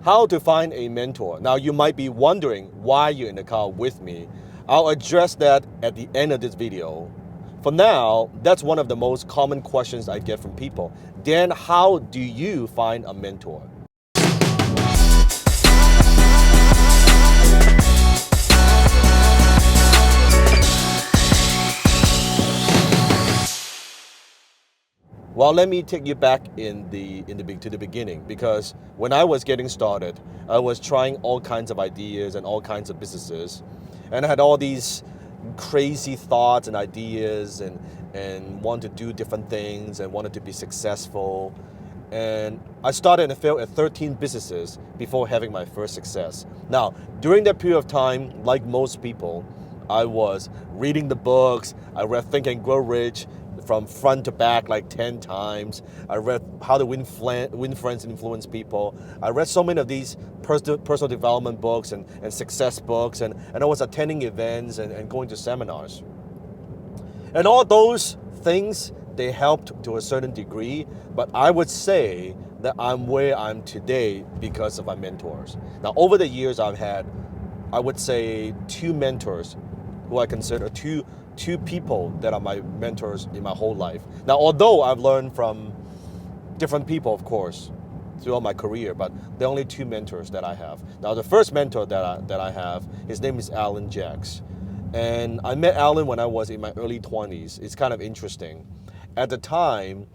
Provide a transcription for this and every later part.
how to find a mentor. Now, you might be wondering why you're in the car with me. I'll address that at the end of this video. For now, that's one of the most common questions I get from people. Dan, how do you find a mentor? Well, let me take you back to the beginning, because when I was getting started, I was trying all kinds of ideas and all kinds of businesses, and I had all these crazy thoughts and ideas and wanted to do different things and wanted to be successful. And I started and failed at 13 businesses before having my first success. Now, during that period of time, like most people, I was reading the books. I read Think and Grow Rich from front to back like 10 times. I read How to Win Friends and Influence People. I read so many of these personal development books and success books, and I was attending events and going to seminars. And all those things, they helped to a certain degree, but I would say that I'm where I'm today because of my mentors. Now, over the years, I've had, I would say, 2 mentors who I consider two people that are my mentors in my whole life. Now, although I've learned from different people, of course, throughout my career, but there are only 2 mentors that I have. Now, the first mentor that I have, his name is Alan Jacks. And I met Alan when I was in my early 20s. It's kind of interesting. At the time,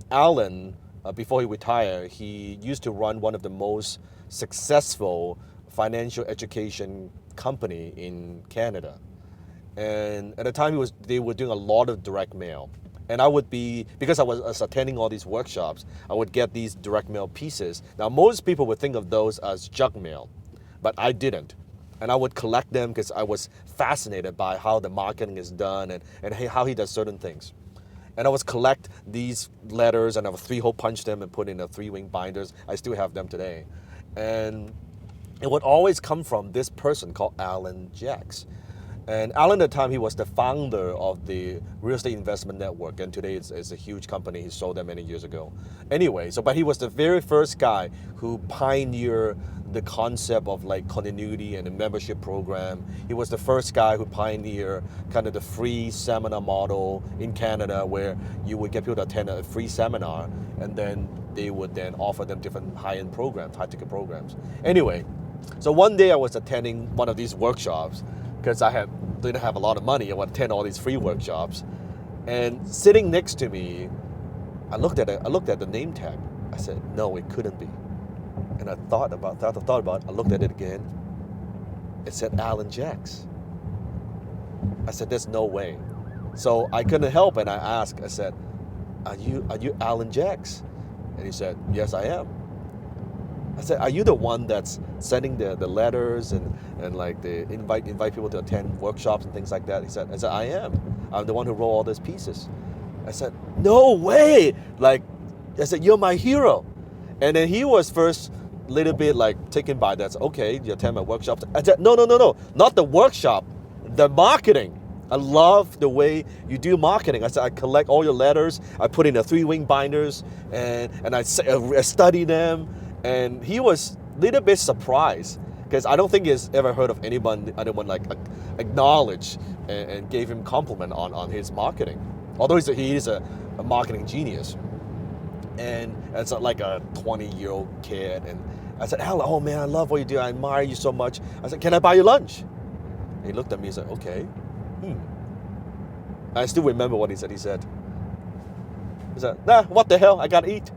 Alan, before he retired, he used to run one of the most successful financial education company in Canada. And at the time, they were doing a lot of direct mail. And I would be, because I was attending all these workshops, I would get these direct mail pieces. Now, most people would think of those as junk mail, but I didn't. And I would collect them because I was fascinated by how the marketing is done and how he does certain things. And I would collect these letters, and I would 3-hole punch them and put in a 3-wing binders. I still have them today. And it would always come from this person called Alan Jacks. And Alan, at the time, he was the founder of the Real Estate Investment Network, and today it's a huge company. He sold that many years ago. Anyway, but he was the very first guy who pioneered the concept of like continuity and a membership program. He was the first guy who pioneered kind of the free seminar model in Canada, where you would get people to attend a free seminar, and then they would then offer them different high-end programs, high-ticket programs. Anyway, so one day I was attending one of these workshops, because I didn't have a lot of money. I would attend all these free workshops, and sitting next to me, I looked at the name tag. I said, no, it couldn't be. And I thought about it. I looked at it again. It said Alan Jacks. I said, there's no way. So I couldn't help, and I asked. I said, are you Alan Jacks? And he said, yes, I am. I said, are you the one that's sending the letters and like the invite people to attend workshops and things like that? I said, I am. I'm the one who wrote all these pieces. I said, no way. I said, you're my hero. And then he was first a little bit like taken by that. Said, okay, you attend my workshops. I said, no, not the workshop, the marketing. I love the way you do marketing. I said, I collect all your letters. I put in the 3-wing binders and I study them. And he was a little bit surprised, because I don't think he's ever heard of anyone like acknowledge and gave him compliment on his marketing. Although he is a marketing genius. And it's like a 20-year-old kid. And I said, Alan, oh man, I love what you do. I admire you so much. I said, can I buy you lunch? And he looked at me and said, okay. I still remember what he said. He said, nah, what the hell? I gotta eat.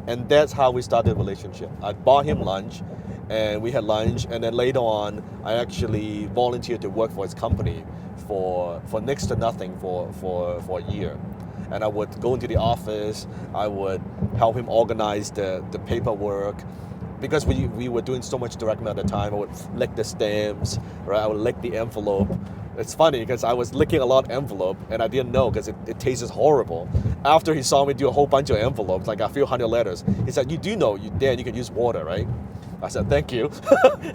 And that's how we started the relationship. I bought him lunch, and we had lunch, and then later on, I actually volunteered to work for his company for next to nothing for a year. And I would go into the office, I would help him organize the paperwork, because we were doing so much direct mail at the time. I would lick the stamps, right? I would lick the envelope. It's funny because I was licking a lot of envelope and I didn't know because it tastes horrible. After he saw me do a whole bunch of envelopes, like a few hundred letters, he said, you do know, Dan, you can use water, right? I said, thank you.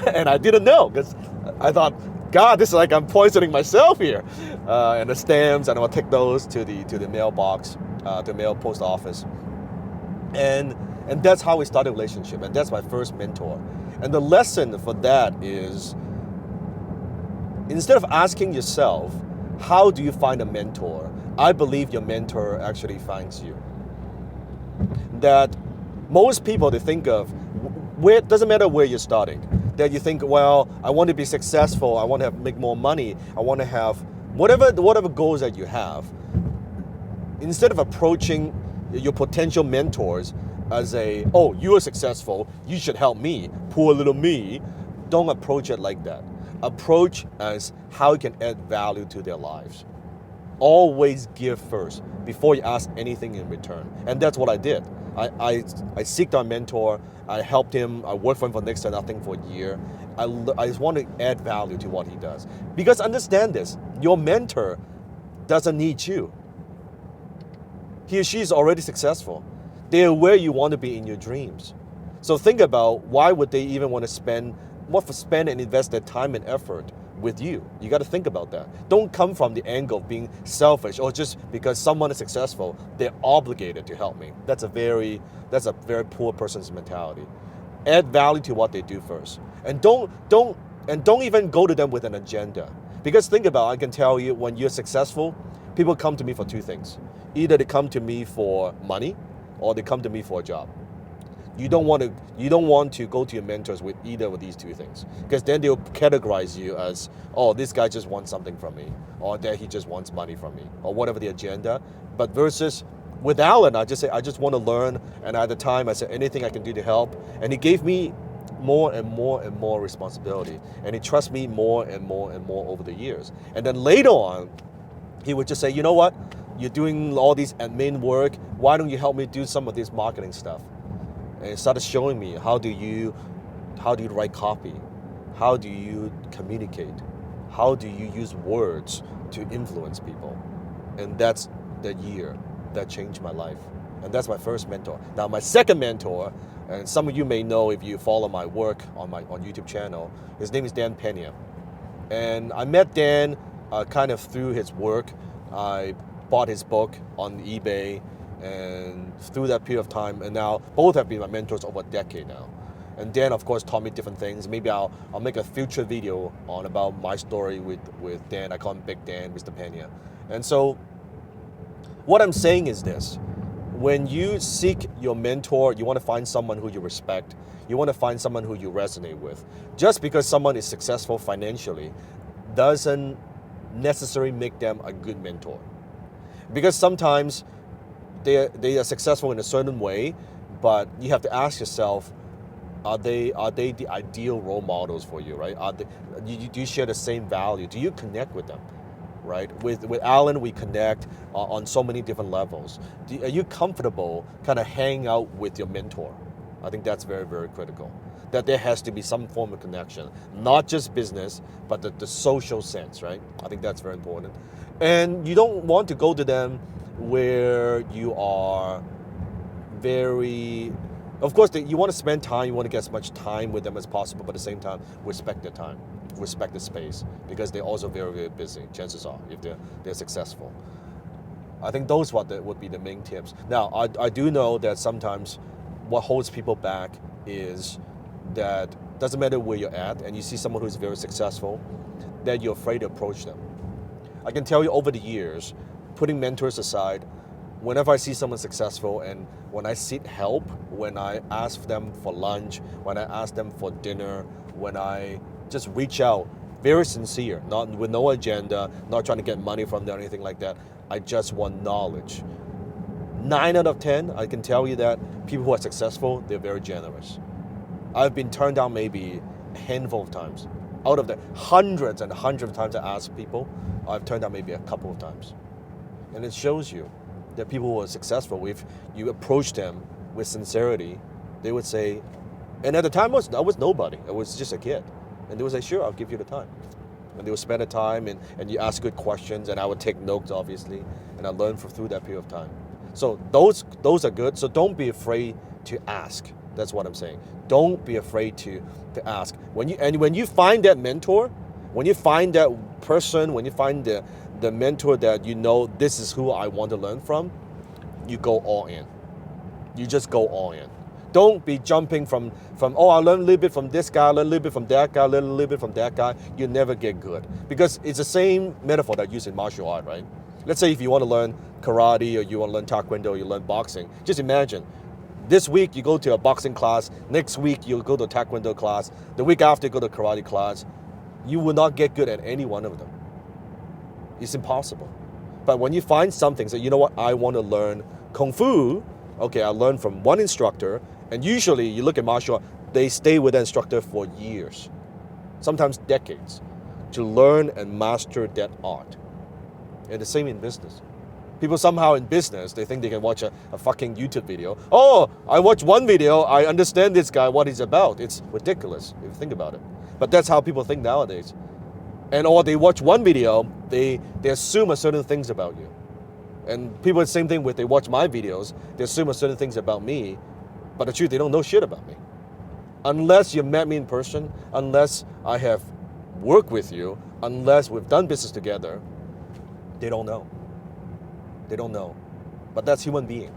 And I didn't know because I thought, God, this is like I'm poisoning myself here. And the stamps, and I would take those to the mailbox, the mail post office. And And that's how we started a relationship. And that's my first mentor. And the lesson for that is, instead of asking yourself, how do you find a mentor? I believe your mentor actually finds you. That most people, they think of, where it doesn't matter where you're starting, that you think, well, I want to be successful, I want to make more money, I want to have whatever goals that you have. Instead of approaching your potential mentors as oh, you are successful, you should help me, poor little me, don't approach it like that. Approach as how you can add value to their lives. Always give first before you ask anything in return. And that's what I did. I seeked our mentor, I helped him, I worked for him for next to nothing for a year. I just want to add value to what he does. Because understand this, your mentor doesn't need you. He or she is already successful. They are where you want to be in your dreams. So think about, why would they even want to spend and invest their time and effort with you? You got to think about that. Don't come from the angle of being selfish, or just because someone is successful, they're obligated to help me. That's a very poor person's mentality. Add value to what they do first, and don't even go to them with an agenda. Because think about, I can tell you, when you're successful, people come to me for two things. Either they come to me for money, or they come to me for a job. You don't want to go to your mentors with either of these two things, because then they'll categorize you as, oh, this guy just wants something from me, or that he just wants money from me, or whatever the agenda. But versus with Alan, I just say, I just want to learn, and at the time I said, anything I can do to help, and he gave me more and more and more responsibility, and he trusts me more and more and more over the years. And then later on, he would just say, you know what, you're doing all these admin work, why don't you help me do some of this marketing stuff? And he started showing me, how do you write copy? How do you communicate? How do you use words to influence people? And that's the year that changed my life. And that's my first mentor. Now my second mentor, and some of you may know if you follow my work on YouTube channel, his name is Dan Pena. And I met Dan kind of through his work. I bought his book on eBay, and through that period of time, and now both have been my mentors over a decade now. And Dan, of course, taught me different things. Maybe I'll make a future video about my story with Dan. I call him Big Dan, Mr. Pena. And so what I'm saying is this: when you seek your mentor, you want to find someone who you respect. You want to find someone who you resonate with. Just because someone is successful financially doesn't necessarily make them a good mentor. Because sometimes they are successful in a certain way, but you have to ask yourself, are they the ideal role models for you, right? Do you share the same value? Do you connect with them, right? With Alan, we connect on so many different levels. Are you comfortable kind of hanging out with your mentor? I think that's very, very critical. That there has to be some form of connection, not just business, but the social sense, right? I think that's very important. And you don't want to go to them where you are very, of course, you want to spend time, you want to get as much time with them as possible, but at the same time, respect their time, respect the space, because they're also very, very busy, chances are, if they're successful. I think those would be the main tips. Now, I do know that sometimes what holds people back is that doesn't matter where you're at, and you see someone who's very successful, that you're afraid to approach them. I can tell you over the years, putting mentors aside, whenever I see someone successful, and when I seek help, when I ask them for lunch, when I ask them for dinner, when I just reach out, very sincere, not with no agenda, not trying to get money from them or anything like that, I just want knowledge. 9 out of 10, I can tell you that people who are successful, they're very generous. I've been turned down maybe a handful of times. Out of the hundreds and hundreds of times I ask people, I've turned down maybe a couple of times. And it shows you that people who are successful, if you approach them with sincerity, they would say, and at the time I was nobody, I was just a kid. And they would say, sure, I'll give you the time. And they would spend the time, and you ask good questions, and I would take notes, obviously, and I learned through that period of time. So those are good. So don't be afraid to ask. That's what I'm saying. Don't be afraid to ask. When you find that mentor, when you find that person, when you find the mentor that you know, this is who I want to learn from, you go all in. You just go all in. Don't be jumping from oh, I learned a little bit from this guy, I learned a little bit from that guy, I learned a little bit from that guy. You never get good. Because it's the same metaphor that used in martial art, right? Let's say if you want to learn karate or you want to learn taekwondo or you learn boxing, just imagine, this week you go to a boxing class, next week you go to a taekwondo class, the week after you go to a karate class, you will not get good at any one of them. It's impossible. But when you find something, say, you know what, I want to learn Kung Fu, okay, I learned from one instructor, and usually you look at martial art, they stay with the instructor for years, sometimes decades, to learn and master that art. And the same in business. People somehow in business, they think they can watch a fucking YouTube video. Oh, I watched one video, I understand this guy, what he's about. It's ridiculous if you think about it. But that's how people think nowadays. And or they watch one video, they assume a certain things about you. And people, the same thing with, they watch my videos, they assume a certain things about me, but the truth, they don't know shit about me. Unless you met me in person, unless I have worked with you, unless we've done business together, they don't know. They don't know. But that's human being.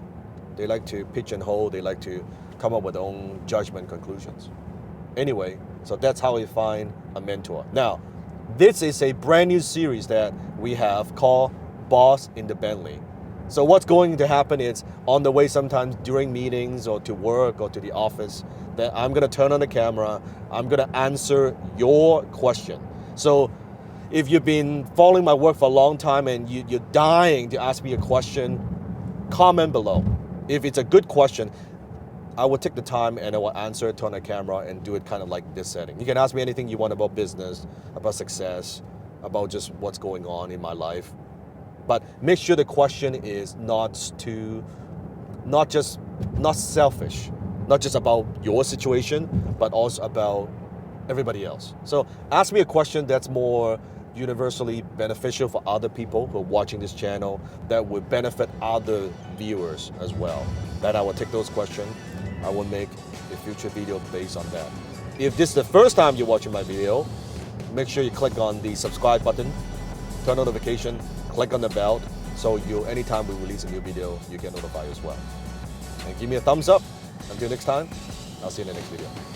They like to pigeonhole, they like to come up with their own judgment conclusions. Anyway, so that's how we find a mentor. Now, this is a brand new series that we have called Boss in the Bentley. So what's going to happen is on the way sometimes during meetings or to work or to the office, that I'm going to turn on the camera, I'm going to answer your question. So if you've been following my work for a long time and you're dying to ask me a question, comment below. If it's a good question, I will take the time and I will answer it, turn on the camera and do it kind of like this setting. You can ask me anything you want about business, about success, about just what's going on in my life. But make sure the question is not selfish, not just about your situation, but also about everybody else. So ask me a question that's more universally beneficial for other people who are watching this channel, that would benefit other viewers as well. Then I will take those questions. I will make a future video based on that. If this is the first time you're watching my video, make sure you click on the subscribe button, turn notification, click on the bell, so anytime we release a new video, you get notified as well. And give me a thumbs up. Until next time, I'll see you in the next video.